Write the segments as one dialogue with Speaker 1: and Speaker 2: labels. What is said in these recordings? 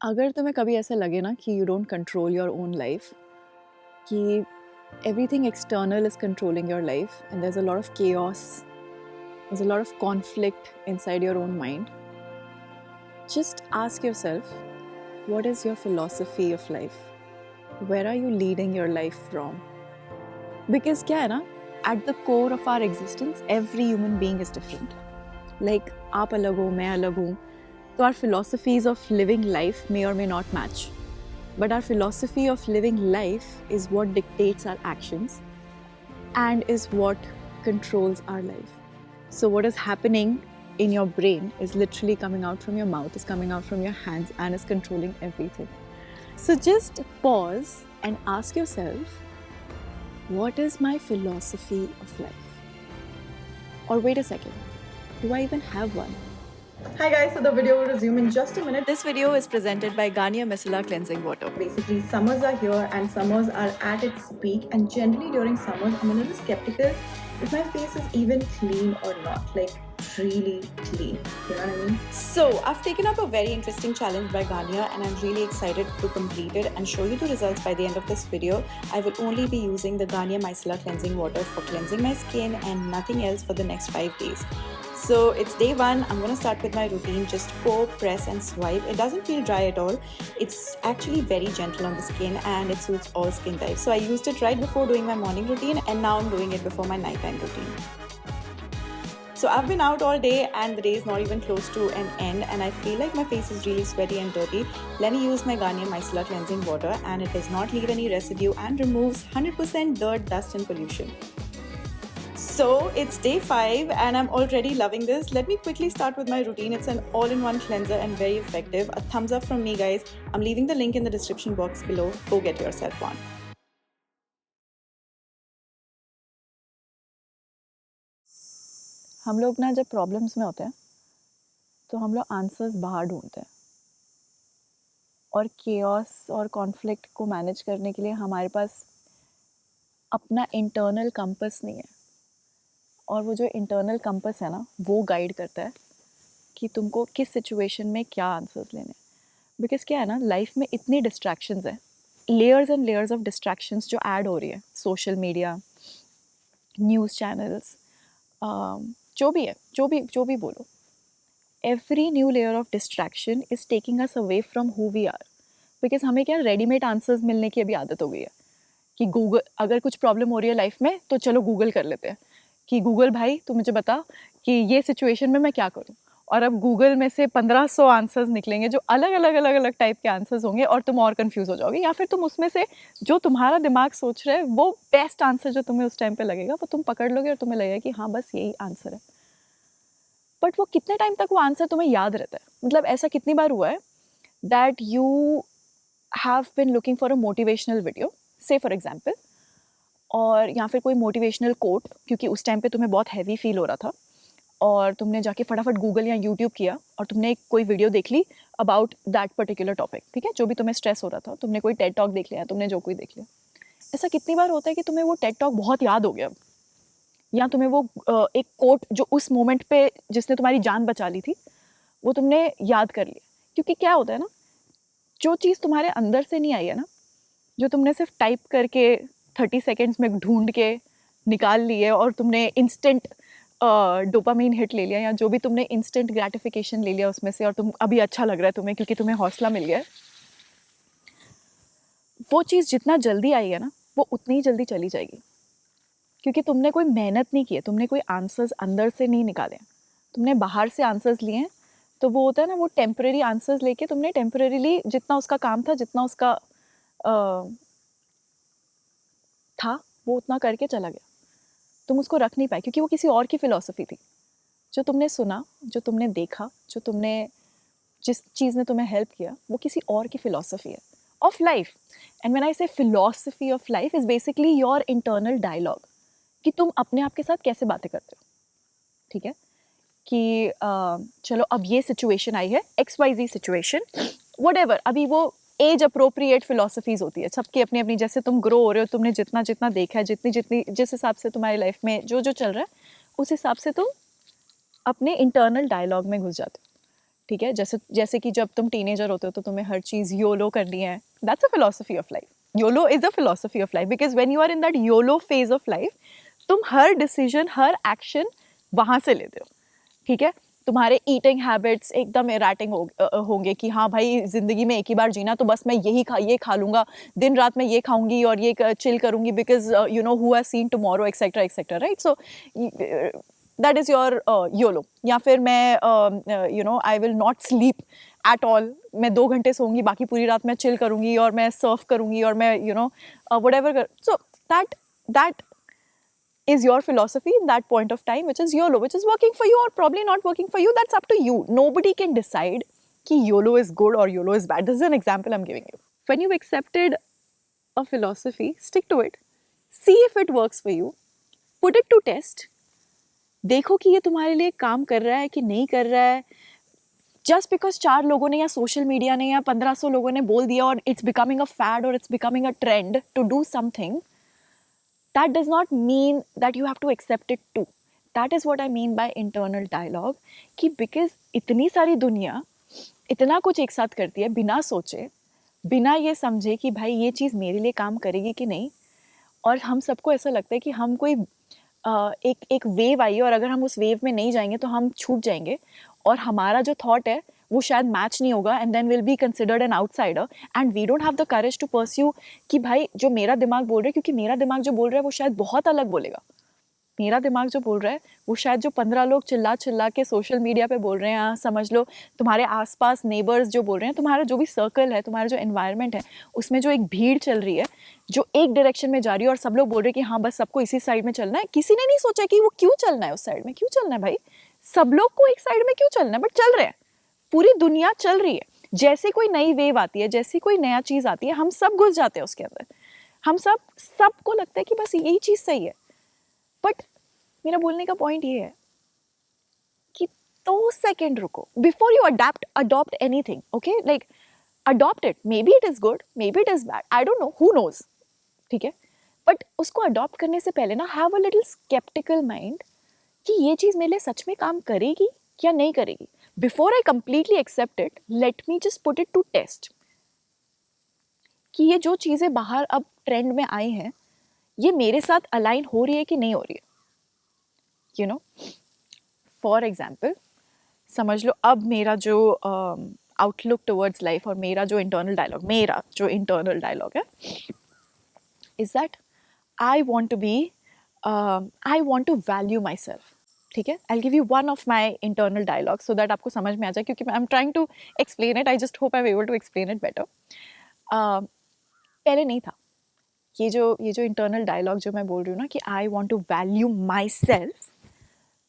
Speaker 1: अगर तुम्हें कभी ऐसा लगे ना कि you don't control your own life, कि everything external is controlling your life and there's a lot of chaos, there's a lot of conflict inside your own mind, just ask yourself, what is your philosophy of life? Where are you leading your life from? Because क्या है ना, at the core of our existence every human being is different. Like आप अलग हो, मैं अलग हूँ, तो our philosophies of living life may or may not match. But our philosophy of living life is what dictates our actions and is what controls our life. So, what is happening in your brain is literally coming out from your mouth, is coming out from your hands, and is controlling everything. So, just pause and ask yourself, what is my philosophy of life? Or wait a second, do I even have one?
Speaker 2: Hi guys, so the video will resume in just a minute.
Speaker 1: This video is presented by Garnier Micellar Cleansing Water.
Speaker 2: Basically, summers are here and summers are at its peak, and generally during summers, I'm a little skeptical if my face is even clean or not. Like, really clean. You know what I mean?
Speaker 1: So, I've taken up a very interesting challenge by Garnier and I'm really excited to complete it and show you the results by the end of this video. I will only be using the Garnier Micellar Cleansing Water for cleansing my skin and nothing else for the next 5 days. So it's day 1. I'm going to start with my routine. Just pour, press and swipe. It doesn't feel dry at all. It's actually very gentle on the skin and it suits all skin types. So I used it right before doing my morning routine and now I'm doing it before my nighttime routine. So I've been out all day and the day is not even close to an end and I feel like my face is really sweaty and dirty. Let me use my Garnier Micellar Cleansing Water and it does not leave any residue and removes 100% dirt, dust and pollution. So it's day 5 and I'm already loving this. Let me quickly start with my routine. It's an all-in-one cleanser and very effective. A thumbs up from me guys. I'm leaving the link in the description box below. Go get yourself one. हम लोग ना जब problems में होते हैं तो हम लोग आंसर्स बाहर ढूंढते हैं और केओस और कॉन्फ्लिक्ट को मैनेज करने के लिए हमारे पास अपना इंटरनल कंपास नहीं है और वो जो इंटरनल कंपास है ना वो गाइड करता है कि तुमको किस सिचुएशन में क्या आंसर्स लेने हैं. बिकॉज क्या है ना, लाइफ में इतनी डिस्ट्रैक्शंस हैं, layers and layers of distractions जो ऐड हो रही है, सोशल मीडिया, न्यूज़ चैनल्स, जो भी बोलो, every new layer of distraction is taking us away from who we are. Because हमें क्या रेडीमेड आंसर्स मिलने की अभी आदत हो गई है कि गूगल, अगर कुछ प्रॉब्लम हो रही है लाइफ में तो चलो गूगल कर लेते हैं कि गूगल भाई तू मुझे बता कि ये सिचुएशन में मैं क्या करूँ. और अब गूगल में से 1500 आंसर्स निकलेंगे जो अलग अलग टाइप के आंसर्स होंगे और तुम और कंफ्यूज हो जाओगे, या फिर तुम उसमें से जो तुम्हारा दिमाग सोच रहा है वो बेस्ट आंसर जो तुम्हें उस टाइम पे लगेगा वो तुम पकड़ लोगे और तुम्हें लगेगा कि हाँ बस यही आंसर है. बट वो कितने टाइम तक वो आंसर तुम्हें याद रहता है? मतलब ऐसा कितनी बार हुआ है that you have been looking for a motivational video, से फॉर एग्जाम्पल, और या फिर कोई मोटिवेशनल कोट, क्योंकि उस टाइम पे तुम्हें बहुत हैवी फील हो रहा था और तुमने जाके फटाफट गूगल या यूट्यूब किया और तुमने कोई वीडियो देख ली अबाउट दैट पर्टिकुलर टॉपिक, ठीक है, जो भी तुम्हें स्ट्रेस हो रहा था, तुमने कोई टेड टॉक देख लिया, तुमने जो कोई देख लिया. ऐसा कितनी बार होता है कि तुम्हें वो टेड टॉक बहुत याद हो गया या तुम्हें वो एक कोट जो उस मोमेंट पे जिसने तुम्हारी जान बचा ली थी वो तुमने याद कर लिया. क्योंकि क्या होता है ना, जो चीज़ तुम्हारे अंदर से नहीं आई है ना, जो तुमने सिर्फ टाइप करके 30 सेकेंड्स में ढूंढ के निकाल ली है और तुमने इंस्टेंट डोपामीन हिट ले लिया या जो भी तुमने इंस्टेंट ग्रेटिफिकेशन ले लिया उसमें से और तुम अभी अच्छा लग रहा है तुम्हें क्योंकि तुम्हें हौसला मिल गया है, वो चीज़ जितना जल्दी आई है ना वो उतनी ही जल्दी चली जाएगी. क्योंकि तुमने कोई मेहनत नहीं की है, तुमने कोई आंसर्स अंदर से नहीं निकाले, तुमने बाहर से आंसर्स लिए हैं. तो वो होता है ना, वो टेम्परेरी आंसर्स लेके तुमने टेम्परेरीली जितना उसका काम था, जितना उसका था, वो उतना करके चला गया. तुम उसको रख नहीं पाए क्योंकि वो किसी और की फ़िलॉसफी थी. जो तुमने सुना, जो तुमने देखा, जो तुमने, जिस चीज़ ने तुम्हें हेल्प किया, वो किसी और की फ़िलॉसफी है of life. And when I say philosophy of life is basically your internal dialogue, कि तुम अपने आप के साथ कैसे बातें करते हो. ठीक है, कि चलो अब ये सिचुएशन आई है, XYZ सिचुएशन, व्हाटएवर. अभी वो एज अप्रोप्रिएट फिलोसफीज होती है सबकी अपनी अपनी. जैसे तुम ग्रो हो रहे हो, तुमने जितना जितना देखा है, जितनी जितनी जिस हिसाब से तुम्हारी लाइफ में जो जो चल रहा है उस हिसाब से तुम अपने इंटरनल डायलॉग में घुस जाते हो. ठीक है, जैसे जैसे कि जब तुम टीनेजर होते हो तो तुम्हें हर चीज़ योलो करनी है, that's a philosophy of life. YOLO is a philosophy of life because when you are in that YOLO phase of life, तुम हर डिसीजन, हर एक्शन वहाँ से लेते हो. ठीक है, तुम्हारे ईटिंग हैबिट्स एकदम इराटिंग होंगे कि हाँ भाई, ज़िंदगी में एक ही बार जीना, तो बस मैं ये खा लूँगा, दिन रात मैं ये खाऊंगी और ये चिल करूँगी because you know who has seen tomorrow etcetera etcetera, right. So that is your YOLO. या फिर मैं you know I will not sleep at all, मैं 2 घंटे सोऊंगी, बाकी पूरी रात मैं चिल करूँगी और मैं सर्फ करूँगी और मैं you know whatever. So that is your philosophy in that point of time, which is YOLO, which is working for you or probably not working for you. That's up to you. Nobody can decide ki YOLO is good or YOLO is bad. This is an example I'm giving you. When you've accepted a philosophy, stick to it. See if it works for you. Put it to test. देखो कि ये तुम्हारे लिए काम कर रहा है कि नहीं कर रहा है. जस्ट बिकॉज 4 लोगों ने या सोशल मीडिया ने या 1500 लोगों ने बोल दिया और इट्स बिकमिंग अ फैड और it's becoming a trend to do something, that does not mean that you have to accept it too. That is what I mean by internal dialogue. कि because इतनी सारी दुनिया इतना कुछ एक साथ करती है बिना सोचे, बिना ये समझे कि भाई ये चीज़ मेरे लिए काम करेगी कि नहीं, और हम सबको ऐसा लगता है कि हम कोई एक वेव आई है और अगर हम उस वेव में नहीं जाएंगे तो हम छूट जाएंगे, और हमारा जो थॉट है वो शायद मैच नहीं होगा, and then will be considered an outsider and we don't have the courage to pursue कि भाई जो मेरा दिमाग बोल रहा है, क्योंकि मेरा दिमाग जो बोल रहा है वो शायद बहुत अलग बोलेगा. मेरा दिमाग जो बोल रहा है वो शायद जो 15 लोग चिल्ला चिल्ला के सोशल मीडिया पे बोल रहे हैं, हाँ, समझ लो तुम्हारे आसपास नेबर्स जो बोल रहे हैं, तुम्हारा जो भी सर्कल है, तुम्हारा जो एनवायरनमेंट है, उसमें जो एक भीड़ चल रही है जो एक डायरेक्शन में जा रही है और सब लोग बोल रहे हैं कि हाँ बस सबको इसी साइड में चलना है. किसी ने नहीं सोचा कि वो क्यों चलना है, उस साइड में क्यों चलना है भाई, सब लोग को एक साइड में क्यों चलना है, बट चल रहे हैं, पूरी दुनिया चल रही है. जैसे कोई नई वेव आती है, जैसी कोई नया चीज़ आती है, हम सब घुस जाते हैं उसके अंदर. हम सबको लगता है कि बस यही चीज़ सही है. बट मेरा बोलने का पॉइंट ये है कि 2 सेकेंड रुको before you adopt anything. Okay, like adopt it, maybe it is good, maybe it is bad, I don't know, who knows. ठीक है, बट उसको अडॉप्ट करने से पहले ना have a little sceptical mind कि ये चीज़ मेरे लिए सच में काम करेगी या नहीं करेगी. Before I completely accept it, let me just put it to test कि ये जो चीज़ें बाहर अब ट्रेंड में आई हैं, ये मेरे साथ अलाइन हो रही है कि नहीं हो रही है. यू नो, फॉर एग्जाम्पल समझ लो अब मेरा जो आउटलुक टुवर्ड्स लाइफ और मेरा जो इंटरनल डायलॉग है is that I want to value myself. ठीक है, I give you one of my internal dialogue so that आपको समझ में आ जाए, क्योंकि I am trying to explain it, I just hope I am able to explain it better. पहले नहीं था ये जो इंटरनल डायलॉग जो मैं बोल रही हूँ ना कि I want to value myself.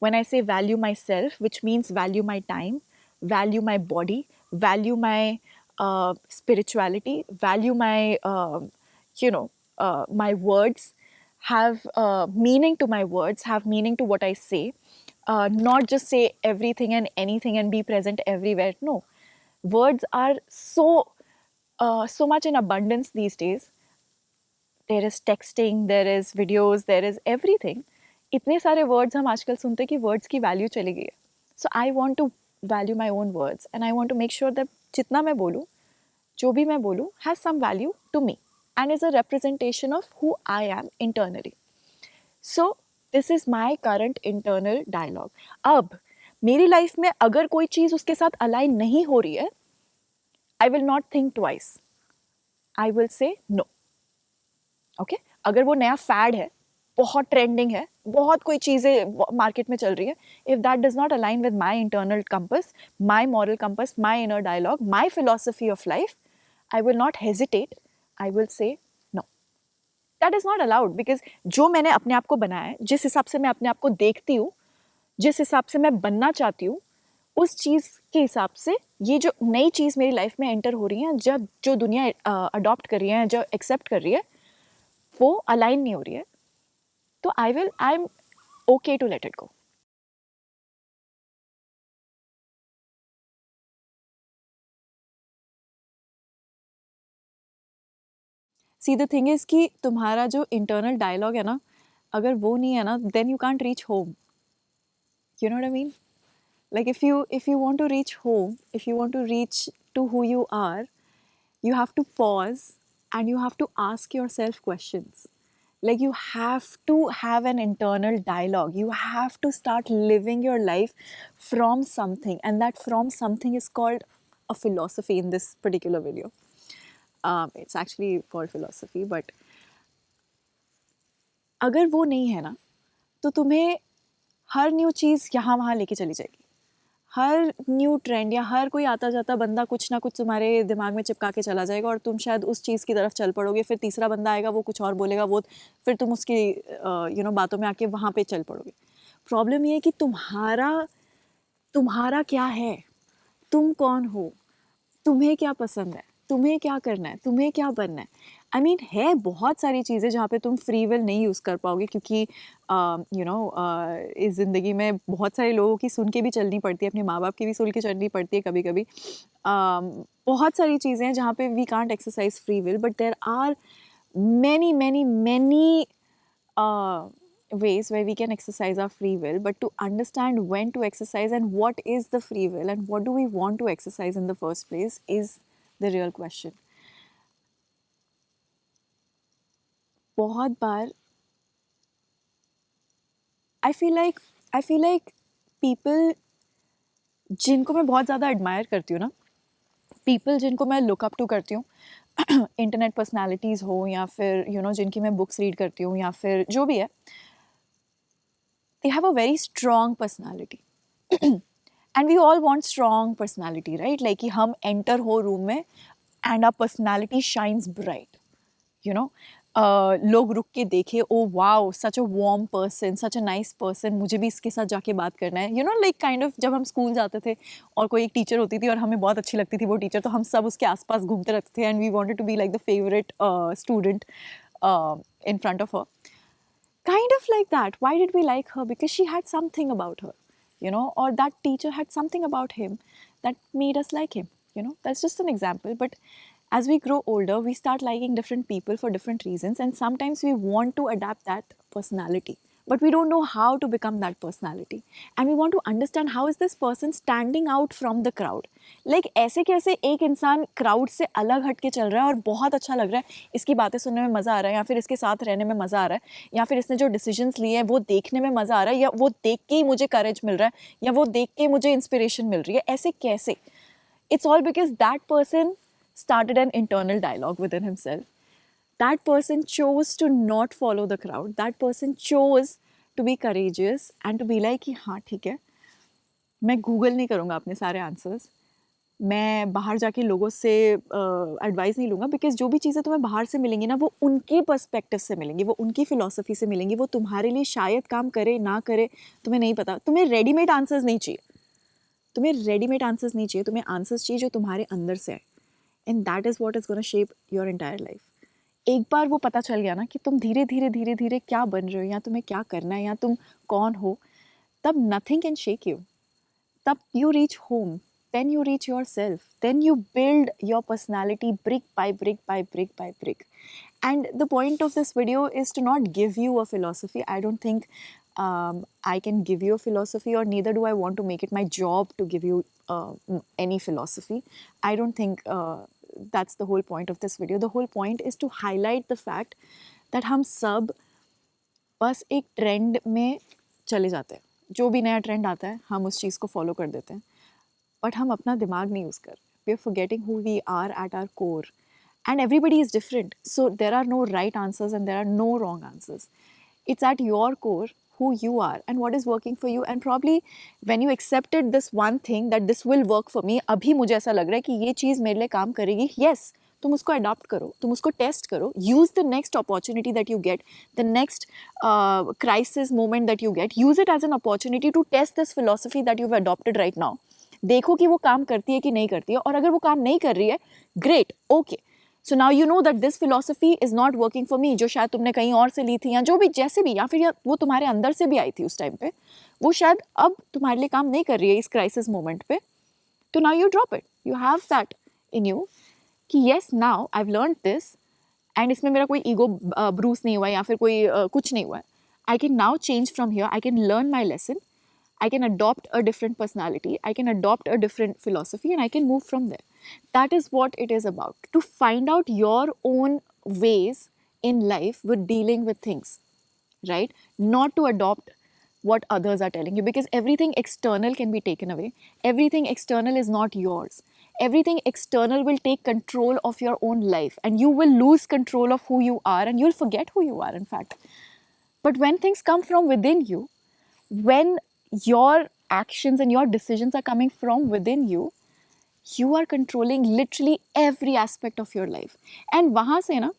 Speaker 1: When I say value myself, which means value my time, value my body, value my spirituality, value my, my words, have meaning to my words, have meaning to what I say, not just say everything and anything and be present everywhere. No, words are so much in abundance these days. There is texting, there is videos, there is everything. इतने सारे words हम आजकल सुनते हैं कि words की value चली गई है. So I want to value my own words and I want to make sure that जितना मैं बोलूँ, जो भी मैं बोलूँ, has some value to me and is a representation of who I am internally. So this is my current internal dialogue. अब मेरी life में अगर कोई चीज़ उसके साथ अलाइन नहीं हो रही है, I will not think twice, I will say no. Okay, अगर वो नया फैड है, बहुत ट्रेंडिंग है, बहुत कोई चीज़ें मार्केट में चल रही है, if that does not align with my internal compass, my moral compass, my inner dialogue, my philosophy of life, I will not hesitate, I will say no. That is not allowed because जो मैंने अपने आप को बनाया है, जिस हिसाब से मैं अपने आप को देखती हूँ, जिस हिसाब से मैं बनना चाहती हूँ, उस चीज़ के हिसाब से ये जो नई चीज़ मेरी लाइफ में एंटर हो रही है, जब जो दुनिया अडॉप्ट कर रही है, जो एक्सेप्ट कर रही है, वो अलाइन नहीं हो रही है, तो I am okay to let it go. See the thing is कि तुम्हारा जो इंटरनल डायलॉग है ना, अगर वो नहीं है ना, then you can't reach home. You know what I mean. Like if you want to reach home, if you want to reach to who you are, you have to pause and you have to ask yourself questions. Like you have to have an internal dialogue. You have to start living your life from something, and that from something is called a philosophy in this particular video. It's actually called philosophy, but अगर वो नहीं है ना, तो तुम्हें हर new चीज़ यहाँ वहाँ लेके चली जाएगी. हर न्यू ट्रेंड या हर कोई आता जाता बंदा कुछ ना कुछ तुम्हारे दिमाग में चिपका के चला जाएगा और तुम शायद उस चीज़ की तरफ चल पड़ोगे. फिर तीसरा बंदा आएगा, वो कुछ और बोलेगा, वो फिर तुम उसकी बातों में आके वहाँ पे चल पड़ोगे. प्रॉब्लम ये है कि तुम्हारा क्या है, तुम कौन हो, तुम्हें क्या पसंद है, तुम्हें क्या करना है, तुम्हें क्या बनना है. आई मीन है बहुत सारी चीज़ें जहाँ पे तुम फ्री विल नहीं यूज़ कर पाओगे, क्योंकि इस ज़िंदगी में बहुत सारे लोगों की सुन के भी चलनी पड़ती है, अपने माँ बाप की भी सुन के चलनी पड़ती है कभी कभी. बहुत सारी चीज़ें हैं जहाँ पे we can't exercise free will, but there are many many many ways where we can exercise our free will. But to understand when to exercise and what is the free will and what do we want to exercise in the first place is the real question. बहुत बार I feel like people जिनको मैं बहुत ज़्यादा admire करती हूँ ना, people जिनको मैं लुक अप टू करती हूँ, इंटरनेट पर्सनालिटीज़ हो या फिर जिनकी मैं बुक्स रीड करती हूँ या फिर जो भी है, they have a very strong personality. And we all want strong personality, right? Like कि हम enter हो room में and our personality shines bright, लोग रुक के देखे, oh wow such a warm person, such a nice person, मुझे भी इसके साथ जाके बात करना है. लाइक काइंड ऑफ जब हम स्कूल जाते थे और कोई एक टीचर होती थी और हमें बहुत अच्छी लगती थी वो टीचर, तो हम सब उसके आसपास घूमते रहते थे and we wanted to be like the favourite student in front of her. Kind of like that. Why did we like her? Because she had something about her, or that teacher had something about him that made us like him. That's just an example. But as we grow older, we start liking different people for different reasons, and sometimes we want to adapt that personality. But we don't know how to become that personality. And we want to understand how is this person standing out from the crowd. Like ऐसे कैसे एक इंसान crowd से अलग हट के चल रहा है और बहुत अच्छा लग रहा है, इसकी बातें सुनने में मज़ा आ रहा है, या फिर इसके साथ रहने में मज़ा आ रहा है, या फिर इसने जो डिसीजंस लिए हैं वो देखने में मज़ा आ रहा है, या वो देख के ही मुझे करेज मिल रहा है, या वो देख के मुझे इंस्पिरेशन मिल रही है. ऐसे कैसे? It's all because that person started an internal dialogue within himself. That person chose to not follow the crowd. That person chose to be courageous and to be like कि हाँ ठीक है, मैं गूगल नहीं करूँगा अपने सारे आंसर्स, मैं बाहर जाके लोगों से एडवाइस नहीं लूँगा, बिकॉज जो भी चीज़ें तुम्हें बाहर से मिलेंगी ना, वो उनके पर्सपेक्टिव से मिलेंगी, वो उनकी फ़िलॉसफी से मिलेंगी, वो तुम्हारे लिए शायद काम करे ना करे तुम्हें नहीं पता. तुम्हें रेडीमेड आंसर्स नहीं चाहिए, तुम्हें आंसर्स चाहिए जो तुम्हारे अंदर से आए. And that is what is gonna shape your entire life. एक बार वो पता चल गया ना कि तुम धीरे धीरे क्या बन रहे हो, या तुम्हें क्या करना है, या तुम कौन हो, तब नथिंग कैन शेक यू. तब you reach home, then you reach yourself, then you build your personality brick by brick by brick by brick. And the point of this video is to not give you a philosophy. I don't think I can give you a philosophy, or neither do I want to make it my job to give you any philosophy. I don't think that's the whole point of this video. The whole point is to highlight the fact that हम सब बस एक trend में चले जाते हैं. जो भी नया ट्रेंड आता है हम उस चीज़ को फॉलो कर देते हैं, बट हम अपना दिमाग नहीं यूज़ कर रहे. We are forgetting who we are at our core, and everybody is different, so there are no right answers and there are no wrong answers. It's at your core who you are and what is working for you. And probably when you accepted this one thing that this will work for me, अभी मुझे ऐसा लग रहा है कि ये चीज़ मेरे लिए काम करेगी, yes, तुम उसको अडॉप्ट करो, तुम उसको टेस्ट करो. Use the next opportunity that you get, the next crisis moment that you get, use it as an opportunity to test this philosophy that you have adopted right now. देखो कि वो काम करती है कि नहीं करती है, और अगर वो काम नहीं कर रही है, great, okay, so now you know that this philosophy is not working for me. जो शायद तुमने कहीं और से ली थी, या जो भी जैसे भी, या फिर वो तुम्हारे अंदर से भी आई थी उस टाइम पे, वो शायद अब तुम्हारे लिए काम नहीं कर रही है इस क्राइसिस मोमेंट पे. तो now you drop it. You have that in you कि yes, now I have learned this, and इसमें मेरा कोई ईगो ब्रूस नहीं हुआ, या फिर कोई कुछ नहीं हुआ है. I can now change from here, I can learn my lesson, I can adopt a different personality, I can adopt a different philosophy, and I can move from there. That is what it is about, to find out your own ways in life with dealing with things, right? Not to adopt what others are telling you, because everything external can be taken away. Everything external is not yours. Everything external will take control of your own life, and you will lose control of who you are, and you'll forget who you are, in fact. But when things come from within you, when your actions and your decisions are coming from within you are controlling literally every aspect of your life. And वहाँ से ना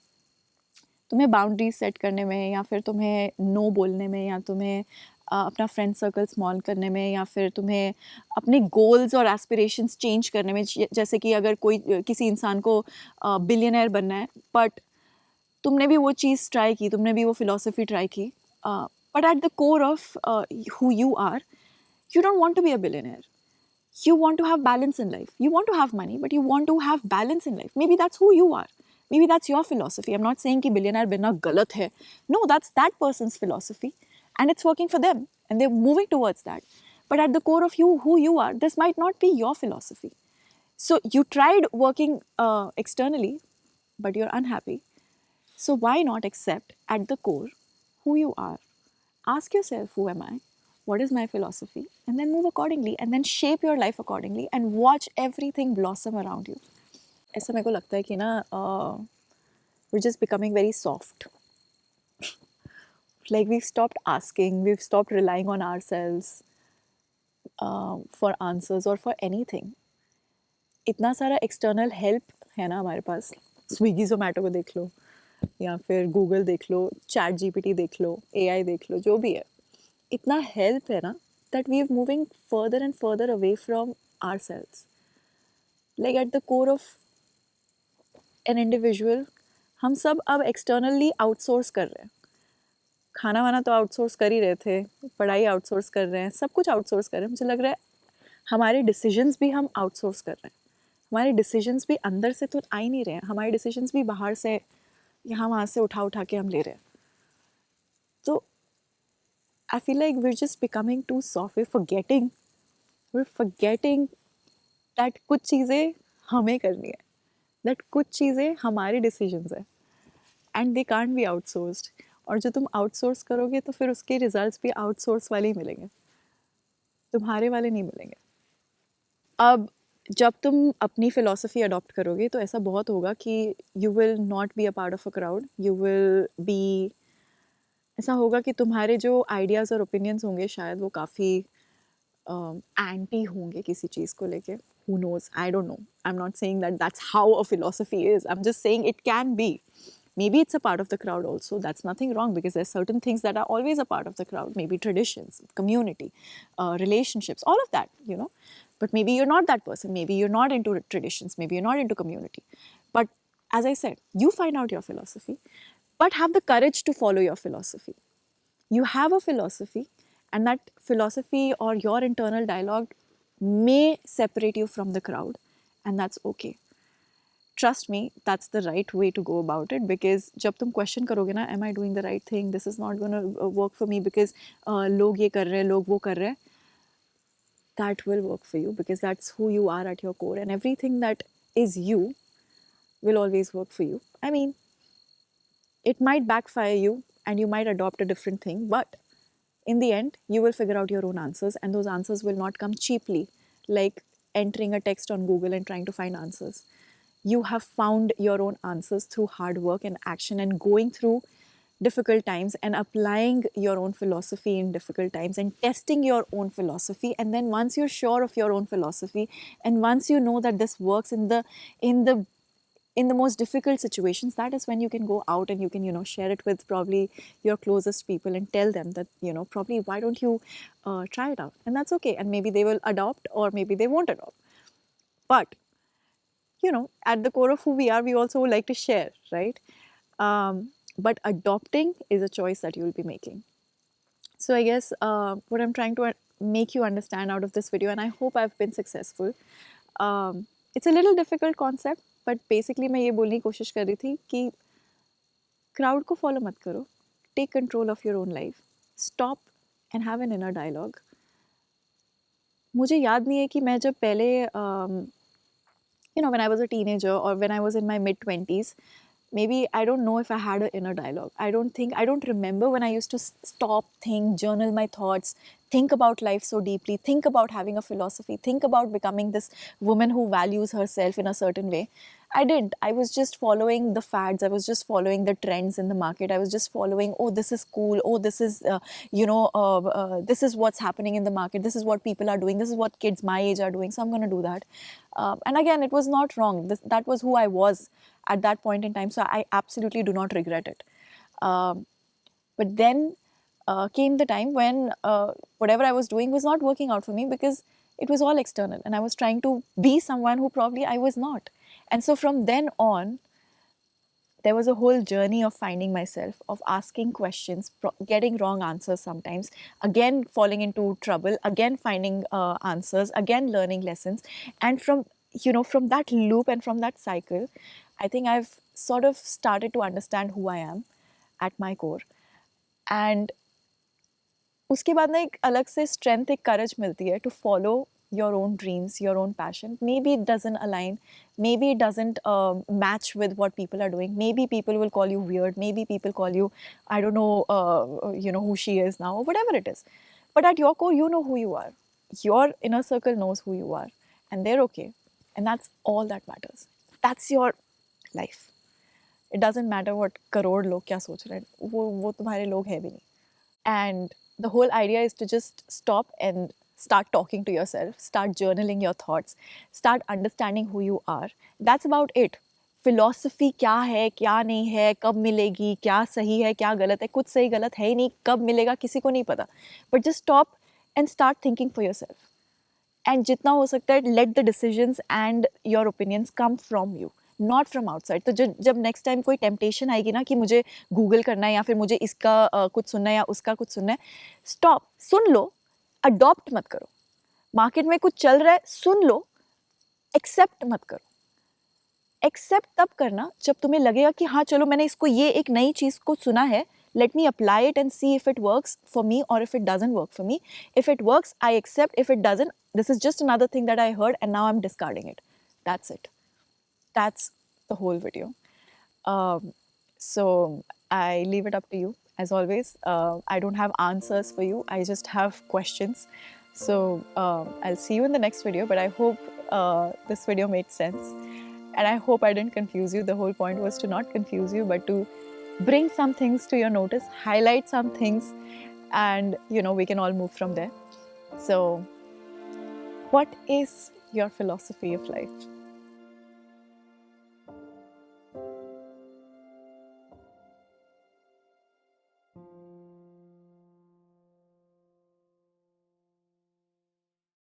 Speaker 1: तुम्हें boundaries set करने में, या फिर तुम्हें no बोलने में, या तुम्हें अपना फ्रेंड सर्कल स्मॉल करने में, या फिर तुम्हें अपने गोल्स और एस्पिरेशंस चेंज करने में, जैसे कि अगर कोई किसी इंसान को बिलियनर बनना है, बट तुमने भी वो चीज़ ट्राई की, तुमने भी वो फिलॉसफी ट्राई की, but at the core of who you are, you don't want to be a billionaire. You want to have balance in life. You want to have money, but you want to have balance in life. Maybe that's who you are. Maybe that's your philosophy. I'm not saying कि billionaire बनना गलत है. No, that's that person's philosophy, and it's working for them, and they're moving towards that. But at the core of you, who you are, this might not be your philosophy. So you tried working externally, but you're unhappy. So why not accept at the core who you are? Ask yourself, who am I? What is my philosophy? And then move accordingly, and then shape your life accordingly, and watch everything blossom around you. ऐसा मेरे को लगता है कि ना we're just becoming very soft. Like we've stopped asking, we've stopped relying on ourselves for answers or for anything. इतना सारा external help है ना हमारे पास. स्विगी जोमेटो को देख लो, या फिर गूगल देख लो, चैट जीपीटी देख लो, एआई देख लो, जो भी है, इतना हेल्प है ना that we are moving further and further away from ourselves. Like at the core of an individual, हम सब अब externally outsource कर रहे हैं. खाना वाना तो outsource कर ही रहे थे, पढ़ाई outsource कर रहे हैं, सब कुछ outsource कर रहे हैं. मुझे लग रहा है हमारे decisions भी हम outsource कर रहे हैं. हमारे decisions भी अंदर से तो आ ही नहीं रहे हैं. हमारे decisions भी बाहर से यहाँ वहाँ से उठा के हम ले रहे हैं. तो I feel like we're just becoming too soft. We're forgetting that कुछ चीज़ें हमें करनी है, that कुछ चीज़ें हमारे decisions है, and they can't be outsourced. और जो तुम outsource करोगे तो फिर उसके results भी outsource वाले ही मिलेंगे, तुम्हारे वाले नहीं मिलेंगे. अब जब तुम अपनी philosophy adopt करोगे तो ऐसा बहुत होगा कि you will not be a part of a crowd. You will be, ऐसा होगा कि तुम्हारे जो आइडियाज़ और ओपिनियंस होंगे शायद वो काफ़ी एंटी होंगे किसी चीज़ को लेके. Who knows? I don't know. I'm not saying that that's how a philosophy is. I'm just saying it can be. Maybe it's a part of the crowd also. That's nothing wrong, because there's certain things that are always a part of the crowd. Maybe traditions, community, relationships, all of that, you know. But maybe you're not that person. Maybe you're not into traditions. Maybe you're not into community. But as I said, you find out your philosophy, but have the courage to follow your philosophy. You have a philosophy, and that philosophy or your internal dialogue may separate you from the crowd, and that's okay. Trust me, that's the right way to go about it, because जब तुम question करोगे ना, am I doing the right thing? This is not going to work for me because लोग ये कर रहे हैं, लोग वो कर रहे हैं. That will work for you, because that's who you are at your core, and everything that is you will always work for you. I mean, it might backfire you and you might adopt a different thing, but in the end, you will figure out your own answers, and those answers will not come cheaply, like entering a text on Google and trying to find answers. You have found your own answers through hard work and action, and going through difficult times and applying your own philosophy in difficult times and testing your own philosophy. And then once you're sure of your own philosophy, and once you know that this works in the most difficult situations, that is when you can go out and you can, you know, share it with probably your closest people and tell them that, you know, probably why don't you try it out, and that's okay. And maybe they will adopt, or maybe they won't adopt. But you know, at the core of who we are, we also like to share, right? But adopting is a choice that you'll be making. So I guess what I'm trying to make you understand out of this video, and I hope I've been successful, it's a little difficult concept, but basically मैं ये बोलने की कोशिश कर रही थी कि crowd को follow मत करो, take control of your own life, stop and have an inner dialogue, मुझे याद नहीं है कि मैं जब पहले when I was a teenager or when I was in my mid 20s, maybe I don't know if I had an inner dialogue. I don't remember when I used to stop, think, journal my thoughts, think about life so deeply, think about having a philosophy, think about becoming this woman who values herself in a certain way. I didn't. I was just following the fads. I was just following the trends in the market. I was just following, oh, this is cool. Oh, this is, this is what's happening in the market. This is what people are doing. This is what kids my age are doing. So I'm going to do that. And again, it was not wrong. That was who I was at that point in time. So I absolutely do not regret it. But then came the time when whatever I was doing was not working out for me because it was all external and I was trying to be someone who probably I was not. And so from then on, there was a whole journey of finding myself, of asking questions, getting wrong answers sometimes, again falling into trouble, again finding answers, again learning lessons. And from that loop and from that cycle, I think I've sort of started to understand who I am at my core. And उसके बाद ना एक अलग से strength, एक courage मिलती है to follow your own dreams, your own passion. Maybe it doesn't align, maybe it doesn't match with what people are doing. Maybe people will call you weird, maybe people call you, I don't know, who she is now, or whatever it is. But at your core, you know who you are. Your inner circle knows who you are, and they're okay. And that's all that matters. That's your life. It doesn't matter what crore लोग क्या सोच रहे हैं, वो तुम्हारे लोग हैं भी नहीं. And the whole idea is to just stop and start talking to yourself, start journaling your thoughts, start understanding who you are. That's about it. Philosophy क्या है, क्या नहीं है, कब मिलेगी, क्या सही है, क्या गलत है, कुछ सही गलत है ही नहीं, कब मिलेगा किसी को नहीं पता. But just stop and start thinking for yourself. And जितना हो सकता है, let the decisions and your opinions come from you, not from outside. तो जब नेक्स्ट टाइम कोई टेम्पटेशन आएगी ना कि मुझे गूगल करना है या फिर मुझे इसका कुछ सुनना है या उसका कुछ सुनना है, स्टॉप, सुन लो, अडॉप्ट मत करो. मार्केट में कुछ चल रहा है, सुन लो, एक्सेप्ट मत करो. एक्सेप्ट तब करना जब तुम्हें लगेगा कि हाँ चलो मैंने इसको ये एक नई चीज़ को सुना है, let me apply it and see if it works for me or if it doesn't work for me. If it works, I accept. If it doesn't, this is just another thing that I heard and now I'm discarding it. That's it. That's the whole video. So I leave it up to you. As always, I don't have answers for you. I just have questions. So I'll see you in the next video, but I hope this video made sense. And I hope I didn't confuse you. The whole point was to not confuse you, but to bring some things to your notice, highlight some things, and we can all move from there. So what is your philosophy of life?